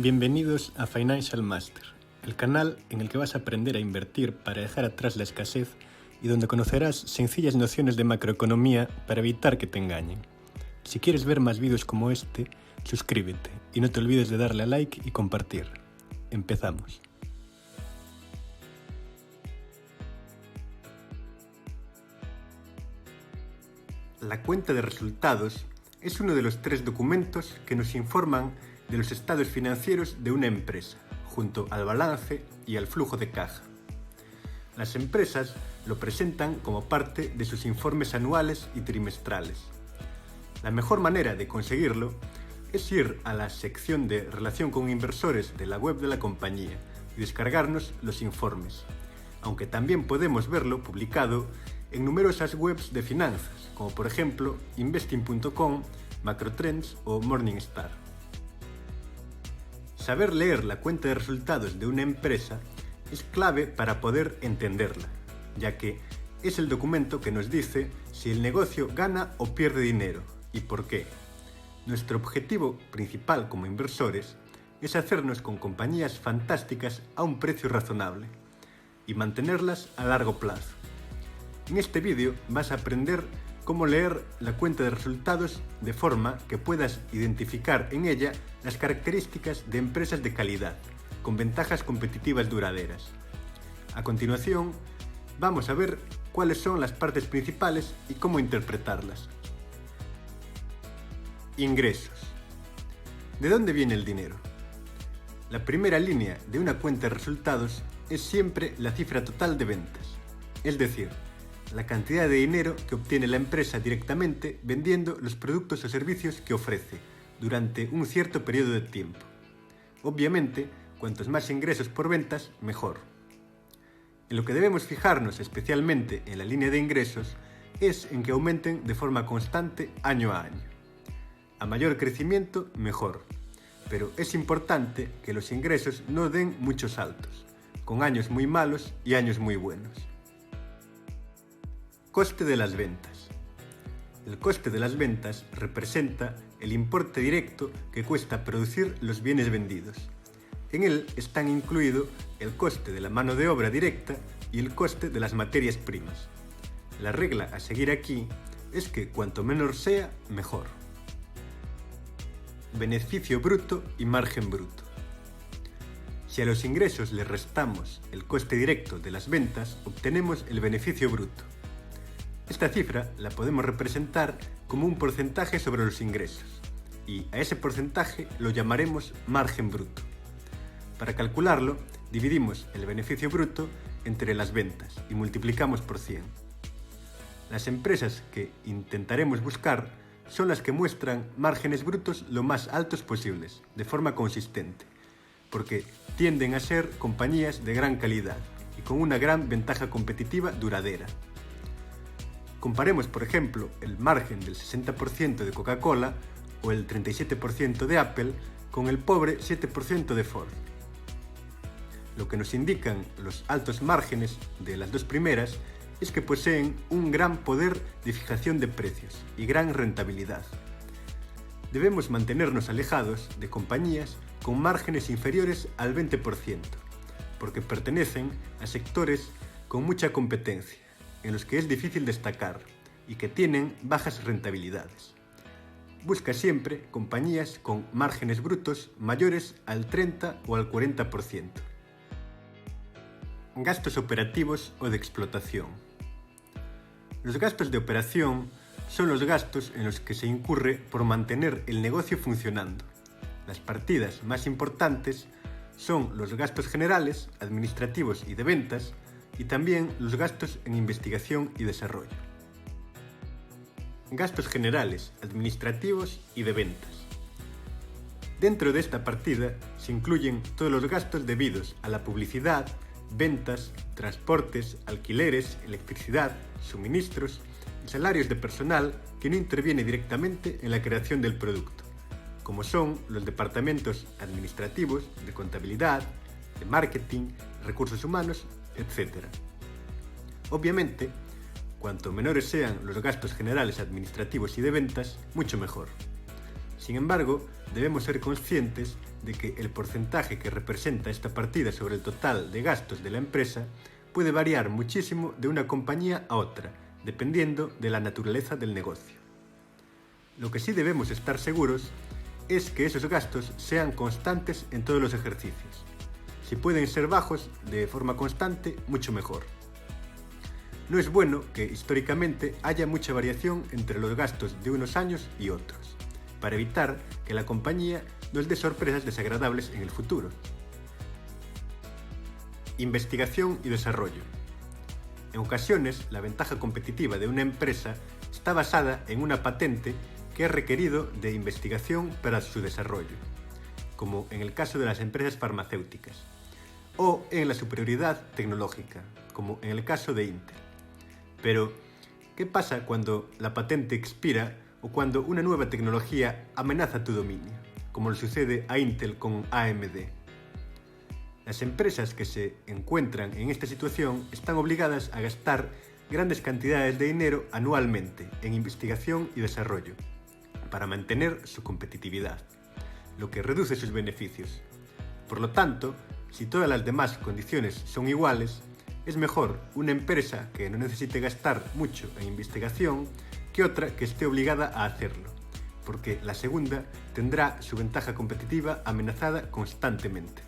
Bienvenidos a Financial Master, el canal en el que vas a aprender a invertir para dejar atrás la escasez y donde conocerás sencillas nociones de macroeconomía para evitar que te engañen. Si quieres ver más vídeos como este, suscríbete y no te olvides de darle a like y compartir. Empezamos. La cuenta de resultados es uno de los 3 documentos que nos informan de los estados financieros de una empresa, junto al balance y al flujo de caja. Las empresas lo presentan como parte de sus informes anuales y trimestrales. La mejor manera de conseguirlo es ir a la sección de Relación con Inversores de la web de la compañía y descargarnos los informes, aunque también podemos verlo publicado en numerosas webs de finanzas, como por ejemplo investing.com, Macrotrends o Morningstar. Saber leer la cuenta de resultados de una empresa es clave para poder entenderla, ya que es el documento que nos dice si el negocio gana o pierde dinero y por qué. Nuestro objetivo principal como inversores es hacernos con compañías fantásticas a un precio razonable y mantenerlas a largo plazo. En este vídeo vas a aprender cómo leer la cuenta de resultados de forma que puedas identificar en ella las características de empresas de calidad, con ventajas competitivas duraderas. A continuación, vamos a ver cuáles son las partes principales y cómo interpretarlas. Ingresos. ¿De dónde viene el dinero? La primera línea de una cuenta de resultados es siempre la cifra total de ventas, es decir, la cantidad de dinero que obtiene la empresa directamente vendiendo los productos o servicios que ofrece durante un cierto periodo de tiempo. Obviamente, cuantos más ingresos por ventas, mejor. En lo que debemos fijarnos especialmente en la línea de ingresos es en que aumenten de forma constante año a año. A mayor crecimiento, mejor, pero es importante que los ingresos no den muchos saltos, con años muy malos y años muy buenos. Coste de las ventas. El coste de las ventas representa el importe directo que cuesta producir los bienes vendidos. En él están incluidos el coste de la mano de obra directa y el coste de las materias primas. La regla a seguir aquí es que cuanto menor sea, mejor. Beneficio bruto y margen bruto. Si a los ingresos le restamos el coste directo de las ventas, obtenemos el beneficio bruto. Esta cifra la podemos representar como un porcentaje sobre los ingresos y a ese porcentaje lo llamaremos margen bruto. Para calcularlo, dividimos el beneficio bruto entre las ventas y multiplicamos por 100. Las empresas que intentaremos buscar son las que muestran márgenes brutos lo más altos posibles, de forma consistente, porque tienden a ser compañías de gran calidad y con una gran ventaja competitiva duradera. Comparemos, por ejemplo, el margen del 60% de Coca-Cola o el 37% de Apple con el pobre 7% de Ford. Lo que nos indican los altos márgenes de las dos primeras es que poseen un gran poder de fijación de precios y gran rentabilidad. Debemos mantenernos alejados de compañías con márgenes inferiores al 20%, porque pertenecen a sectores con mucha competencia, en los que es difícil destacar y que tienen bajas rentabilidades. Busca siempre compañías con márgenes brutos mayores al 30 o al 40%. Gastos operativos o de explotación. Los gastos de operación son los gastos en los que se incurre por mantener el negocio funcionando. Las partidas más importantes son los gastos generales, administrativos y de ventas, y también los gastos en investigación y desarrollo. Gastos generales, administrativos y de ventas. Dentro de esta partida se incluyen todos los gastos debidos a la publicidad, ventas, transportes, alquileres, electricidad, suministros y salarios de personal que no interviene directamente en la creación del producto, como son los departamentos administrativos, de contabilidad, de marketing, recursos humanos, etc. Obviamente, cuanto menores sean los gastos generales administrativos y de ventas, mucho mejor. Sin embargo, debemos ser conscientes de que el porcentaje que representa esta partida sobre el total de gastos de la empresa puede variar muchísimo de una compañía a otra, dependiendo de la naturaleza del negocio. Lo que sí debemos estar seguros es que esos gastos sean constantes en todos los ejercicios. Si pueden ser bajos de forma constante, mucho mejor. No es bueno que históricamente haya mucha variación entre los gastos de unos años y otros, para evitar que la compañía nos dé sorpresas desagradables en el futuro. Investigación y desarrollo. En ocasiones, la ventaja competitiva de una empresa está basada en una patente que es requerido de investigación para su desarrollo, como en el caso de las empresas farmacéuticas, o en la superioridad tecnológica, como en el caso de Intel. Pero, ¿qué pasa cuando la patente expira o cuando una nueva tecnología amenaza tu dominio, como le sucede a Intel con AMD? Las empresas que se encuentran en esta situación están obligadas a gastar grandes cantidades de dinero anualmente en investigación y desarrollo para mantener su competitividad, lo que reduce sus beneficios. Por lo tanto, si todas las demás condiciones son iguales, es mejor una empresa que no necesite gastar mucho en investigación que otra que esté obligada a hacerlo, porque la segunda tendrá su ventaja competitiva amenazada constantemente.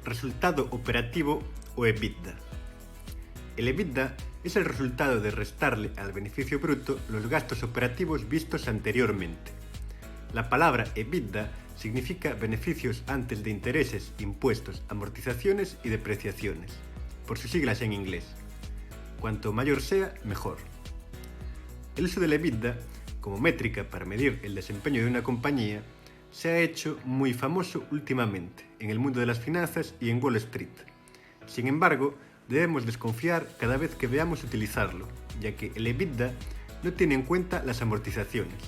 Resultado operativo o EBITDA. El EBITDA es el resultado de restarle al beneficio bruto los gastos operativos vistos anteriormente. La palabra EBITDA significa beneficios antes de intereses, impuestos, amortizaciones y depreciaciones, por sus siglas en inglés. Cuanto mayor sea, mejor. El uso del EBITDA como métrica para medir el desempeño de una compañía se ha hecho muy famoso últimamente en el mundo de las finanzas y en Wall Street. Sin embargo, debemos desconfiar cada vez que veamos utilizarlo, ya que el EBITDA no tiene en cuenta las amortizaciones,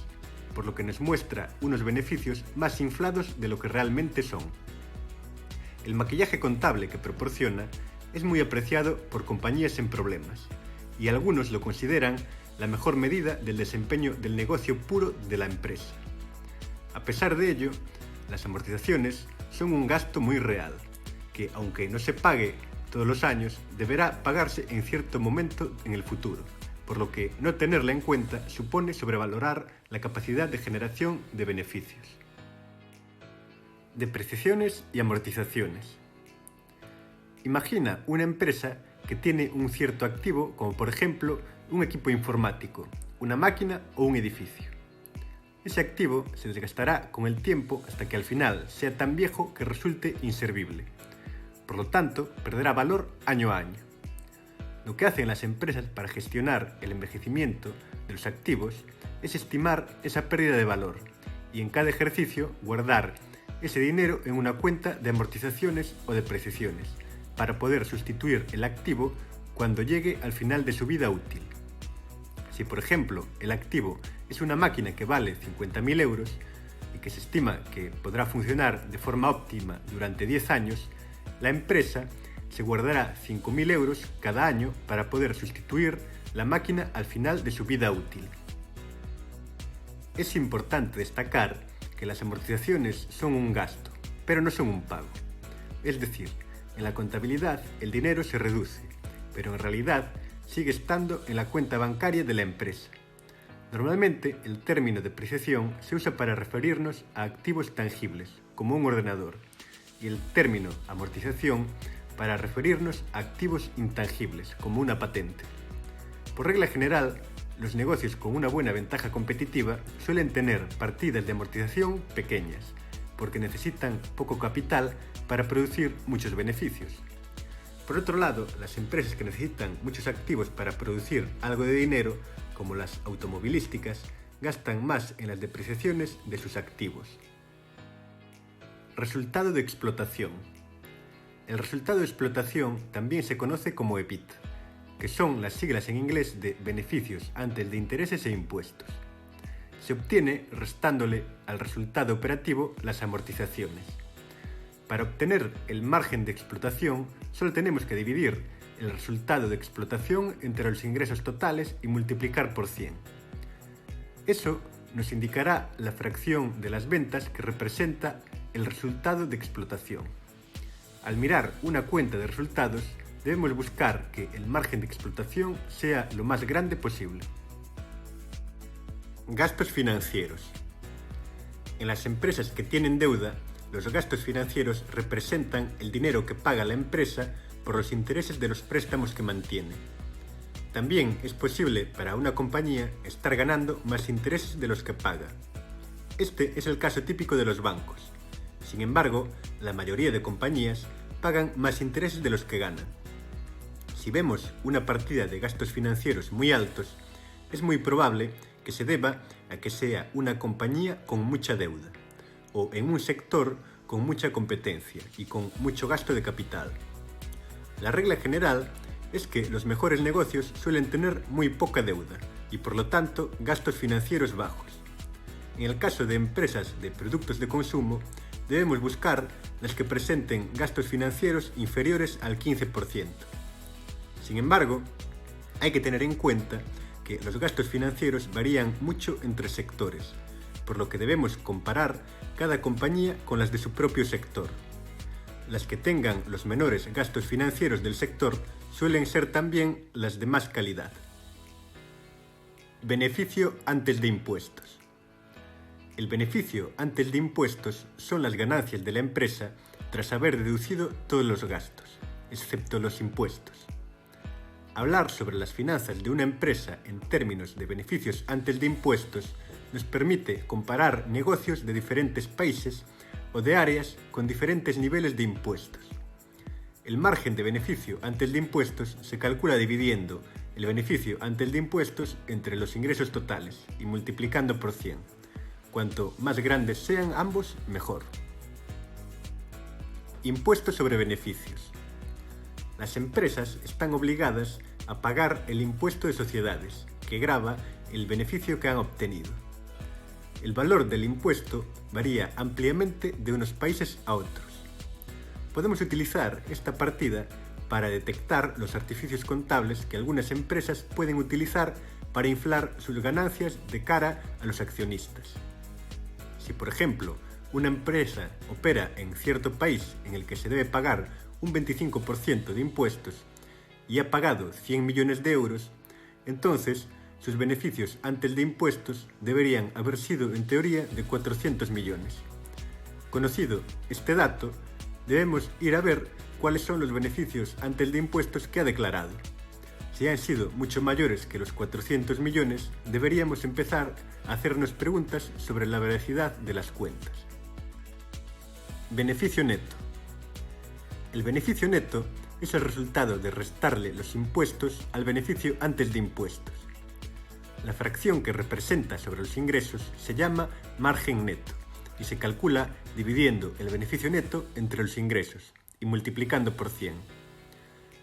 por lo que nos muestra unos beneficios más inflados de lo que realmente son. El maquillaje contable que proporciona es muy apreciado por compañías en problemas, y algunos lo consideran la mejor medida del desempeño del negocio puro de la empresa. A pesar de ello, las amortizaciones son un gasto muy real, que aunque no se pague todos los años, deberá pagarse en cierto momento en el futuro, por lo que no tenerla en cuenta supone sobrevalorar la capacidad de generación de beneficios. Depreciaciones y amortizaciones. Imagina una empresa que tiene un cierto activo, como por ejemplo un equipo informático, una máquina o un edificio. Ese activo se desgastará con el tiempo hasta que al final sea tan viejo que resulte inservible. Por lo tanto, perderá valor año a año. Lo que hacen las empresas para gestionar el envejecimiento de los activos es estimar esa pérdida de valor y en cada ejercicio guardar ese dinero en una cuenta de amortizaciones o depreciaciones para poder sustituir el activo cuando llegue al final de su vida útil. Si, por ejemplo, el activo es una máquina que vale 50.000 euros y que se estima que podrá funcionar de forma óptima durante 10 años, la empresa se guardará 5.000 euros cada año para poder sustituir la máquina al final de su vida útil. Es importante destacar que las amortizaciones son un gasto, pero no son un pago. Es decir, en la contabilidad el dinero se reduce, pero en realidad sigue estando en la cuenta bancaria de la empresa. Normalmente el término depreciación se usa para referirnos a activos tangibles, como un ordenador, y el término amortización para referirnos a activos intangibles, como una patente. Por regla general, los negocios con una buena ventaja competitiva suelen tener partidas de amortización pequeñas, porque necesitan poco capital para producir muchos beneficios. Por otro lado, las empresas que necesitan muchos activos para producir algo de dinero, como las automovilísticas, gastan más en las depreciaciones de sus activos. Resultado de explotación. El resultado de explotación también se conoce como EBIT, que son las siglas en inglés de beneficios antes de intereses e impuestos. Se obtiene restándole al resultado operativo las amortizaciones. Para obtener el margen de explotación, solo tenemos que dividir el resultado de explotación entre los ingresos totales y multiplicar por 100. Eso nos indicará la fracción de las ventas que representa el resultado de explotación. Al mirar una cuenta de resultados, debemos buscar que el margen de explotación sea lo más grande posible. Gastos financieros. En las empresas que tienen deuda, los gastos financieros representan el dinero que paga la empresa por los intereses de los préstamos que mantiene. También es posible para una compañía estar ganando más intereses de los que paga. Este es el caso típico de los bancos. Sin embargo, la mayoría de compañías pagan más intereses de los que ganan. Si vemos una partida de gastos financieros muy altos, es muy probable que se deba a que sea una compañía con mucha deuda o en un sector con mucha competencia y con mucho gasto de capital. La regla general es que los mejores negocios suelen tener muy poca deuda y por lo tanto gastos financieros bajos. En el caso de empresas de productos de consumo, debemos buscar las que presenten gastos financieros inferiores al 15%. Sin embargo, hay que tener en cuenta que los gastos financieros varían mucho entre sectores, por lo que debemos comparar cada compañía con las de su propio sector. Las que tengan los menores gastos financieros del sector suelen ser también las de más calidad. Beneficio antes de impuestos. El beneficio antes de impuestos son las ganancias de la empresa tras haber deducido todos los gastos, excepto los impuestos. Hablar sobre las finanzas de una empresa en términos de beneficios antes de impuestos nos permite comparar negocios de diferentes países o de áreas con diferentes niveles de impuestos. El margen de beneficio antes de impuestos se calcula dividiendo el beneficio antes de impuestos entre los ingresos totales y multiplicando por 100. Cuanto más grandes sean ambos, mejor. Impuestos sobre beneficios. Las empresas están obligadas a pagar el impuesto de sociedades, que grava el beneficio que han obtenido. El valor del impuesto varía ampliamente de unos países a otros. Podemos utilizar esta partida para detectar los artificios contables que algunas empresas pueden utilizar para inflar sus ganancias de cara a los accionistas. Si, por ejemplo, una empresa opera en cierto país en el que se debe pagar un 25% de impuestos y ha pagado 100 millones de euros, entonces sus beneficios antes de impuestos deberían haber sido en teoría de 400 millones. Conocido este dato, debemos ir a ver cuáles son los beneficios antes de impuestos que ha declarado. Si han sido mucho mayores que los 400 millones, deberíamos empezar a hacernos preguntas sobre la veracidad de las cuentas. Beneficio neto. El beneficio neto es el resultado de restarle los impuestos al beneficio antes de impuestos. La fracción que representa sobre los ingresos se llama margen neto y se calcula dividiendo el beneficio neto entre los ingresos y multiplicando por 100.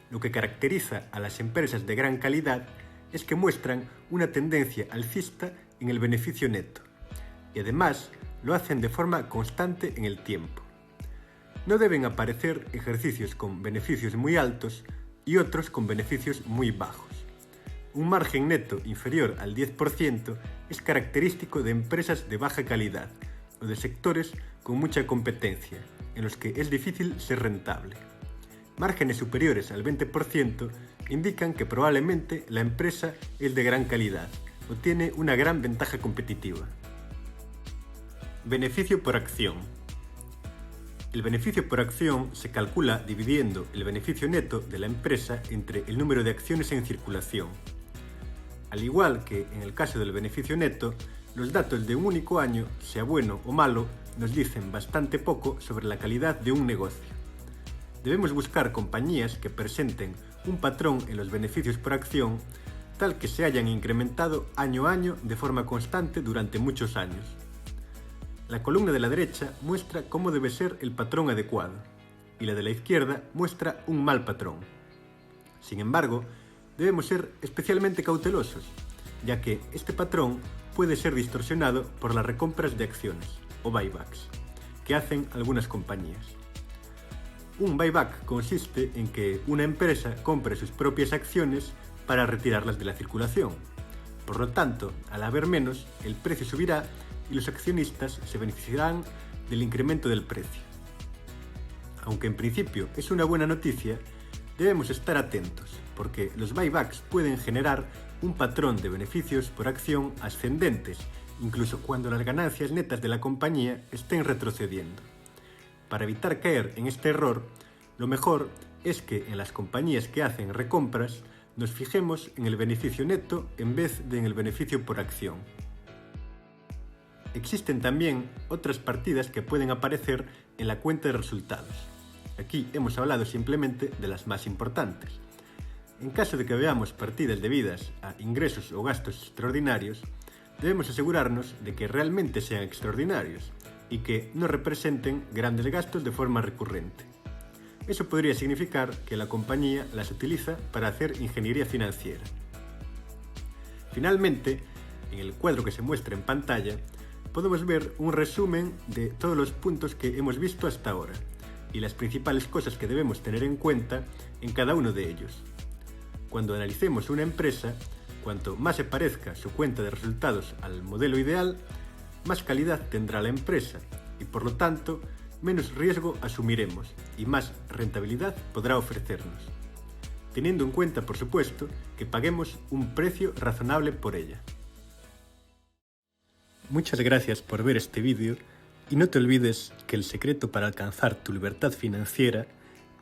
Lo que caracteriza a las empresas de gran calidad es que muestran una tendencia alcista en el beneficio neto y además lo hacen de forma constante en el tiempo. No deben aparecer ejercicios con beneficios muy altos y otros con beneficios muy bajos. Un margen neto inferior al 10% es característico de empresas de baja calidad o de sectores con mucha competencia, en los que es difícil ser rentable. Márgenes superiores al 20% indican que probablemente la empresa es de gran calidad o tiene una gran ventaja competitiva. Beneficio por acción. El beneficio por acción se calcula dividiendo el beneficio neto de la empresa entre el número de acciones en circulación. Al igual que en el caso del beneficio neto, los datos de un único año, sea bueno o malo, nos dicen bastante poco sobre la calidad de un negocio. Debemos buscar compañías que presenten un patrón en los beneficios por acción tal que se hayan incrementado año a año de forma constante durante muchos años. La columna de la derecha muestra cómo debe ser el patrón adecuado y la de la izquierda muestra un mal patrón. Sin embargo, debemos ser especialmente cautelosos, ya que este patrón puede ser distorsionado por las recompras de acciones, o buybacks, que hacen algunas compañías. Un buyback consiste en que una empresa compre sus propias acciones para retirarlas de la circulación. Por lo tanto, al haber menos, el precio subirá y los accionistas se beneficiarán del incremento del precio. Aunque en principio es una buena noticia, debemos estar atentos, porque los buybacks pueden generar un patrón de beneficios por acción ascendentes, incluso cuando las ganancias netas de la compañía estén retrocediendo. Para evitar caer en este error, lo mejor es que en las compañías que hacen recompras nos fijemos en el beneficio neto en vez de en el beneficio por acción. Existen también otras partidas que pueden aparecer en la cuenta de resultados. Aquí hemos hablado simplemente de las más importantes. En caso de que veamos partidas debidas a ingresos o gastos extraordinarios, debemos asegurarnos de que realmente sean extraordinarios y que no representen grandes gastos de forma recurrente. Eso podría significar que la compañía las utiliza para hacer ingeniería financiera. Finalmente, en el cuadro que se muestra en pantalla, podemos ver un resumen de todos los puntos que hemos visto hasta ahora y las principales cosas que debemos tener en cuenta en cada uno de ellos. Cuando analicemos una empresa, cuanto más se parezca su cuenta de resultados al modelo ideal, más calidad tendrá la empresa y, por lo tanto, menos riesgo asumiremos y más rentabilidad podrá ofrecernos, teniendo en cuenta, por supuesto, que paguemos un precio razonable por ella. Muchas gracias por ver este vídeo y no te olvides que el secreto para alcanzar tu libertad financiera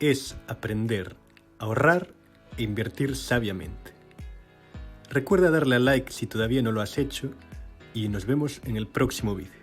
es aprender a ahorrar e invertir sabiamente. Recuerda darle a like si todavía no lo has hecho y nos vemos en el próximo vídeo.